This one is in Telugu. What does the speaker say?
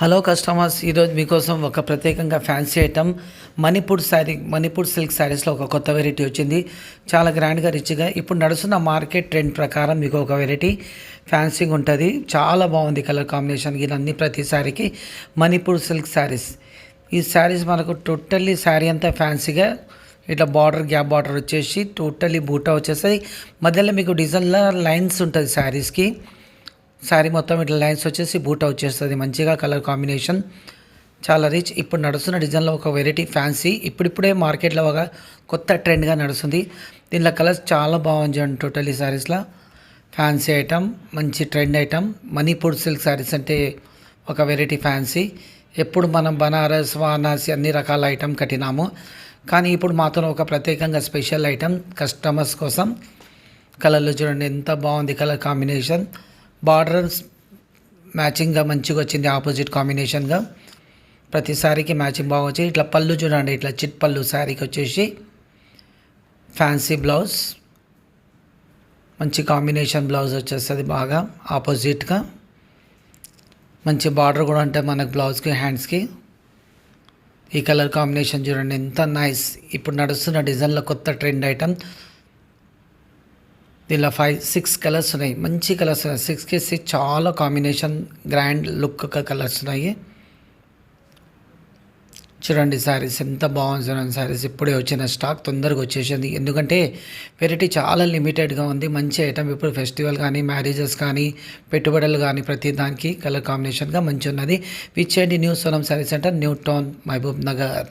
హలో కస్టమర్స్, ఈరోజు మీకోసం ఒక ప్రత్యేకంగా ఫ్యాన్సీ ఐటమ్ మణిపూర్ సిల్క్ శారీస్లో ఒక కొత్త వెరైటీ వచ్చింది. చాలా గ్రాండ్గా రిచ్గా ఇప్పుడు నడుస్తున్న మార్కెట్ ట్రెండ్ ప్రకారం మీకు ఒక వెరైటీ ఫ్యాన్సీగా ఉంటుంది. చాలా బాగుంది కలర్ కాంబినేషన్. ఇవన్నీ ప్రతి శారీకి మణిపూర్ సిల్క్ శారీస్. ఈ శారీస్ మనకు టోటల్లీ శారీ అంతా ఫ్యాన్సీగా ఇట్లా గ్యాప్ బార్డర్ వచ్చేసి టోటల్లీ బూటా వచ్చేస్తాయి. మధ్యలో మీకు డిజైన్ల లైన్స్ ఉంటుంది శారీస్కి. శారీ మొత్తం ఇట్లా లైన్స్ వచ్చేసి బూటా వచ్చేస్తుంది. మంచిగా కలర్ కాంబినేషన్ చాలా రిచ్. ఇప్పుడు నడుస్తున్న డిజైన్లో ఒక వెరైటీ ఫ్యాన్సీ ఇప్పుడిప్పుడే మార్కెట్లో ఒక కొత్త ట్రెండ్గా నడుస్తుంది. దీనిలో కలర్స్ చాలా బాగుంది. టోటలీ శారీస్లో ఫ్యాన్సీ ఐటమ్, మంచి trend item. Manipur silk saris అంటే ఒక వెరైటీ ఫ్యాన్సీ. ఎప్పుడు మనం బనారస్, వారణాసి అన్ని రకాల ఐటమ్ కట్టినాము, కానీ ఇప్పుడు మాత్రం ఒక ప్రత్యేకంగా స్పెషల్ ఐటమ్ కస్టమర్స్ కోసం. కలర్లు చూడండి ఎంత బాగుంది కలర్ కాంబినేషన్. బార్డర్స్ మ్యాచింగ్గా మంచిగా వచ్చింది, ఆపోజిట్ కాంబినేషన్గా. ప్రతి శారీకి మ్యాచింగ్ బాగా వచ్చింది. ఇట్లా పళ్ళు చూడండి, ఇట్లా చిట్ పళ్ళు శారీకి వచ్చేసి ఫ్యాన్సీ బ్లౌజ్, మంచి కాంబినేషన్ బ్లౌజ్ వచ్చేస్తుంది బాగా ఆపోజిట్గా. మంచి బార్డర్ కూడా అంటే మనకు బ్లౌజ్కి హ్యాండ్స్కి. ఈ కలర్ కాంబినేషన్ చూడండి ఎంత నైస్. ఇప్పుడు నడుస్తున్న డిజైన్లో కొత్త ట్రెండ్ ఐటమ్. దీనిలో 5-6 కలర్స్ ఉన్నాయి, మంచి కలర్స్ ఉన్నాయి. 6కి 6 చాలా కాంబినేషన్ గ్రాండ్ లుక్ కలర్స్ ఉన్నాయి. చూడండి శారీస్ ఎంత బాగుంది. చూడండి శారీస్ ఇప్పుడే వచ్చిన స్టాక్ తొందరగా వచ్చేసింది, ఎందుకంటే వెరైటీ చాలా లిమిటెడ్గా ఉంది. మంచి ఐటమ్. ఇప్పుడు ఫెస్టివల్ కానీ, మ్యారేజెస్ కానీ, పెట్టుబడులు కానీ ప్రతి దానికి కలర్ కాంబినేషన్గా మంచి ఉన్నది. విచ్చేయండి new Sonam sari centre, new town, Mahabub Nagar.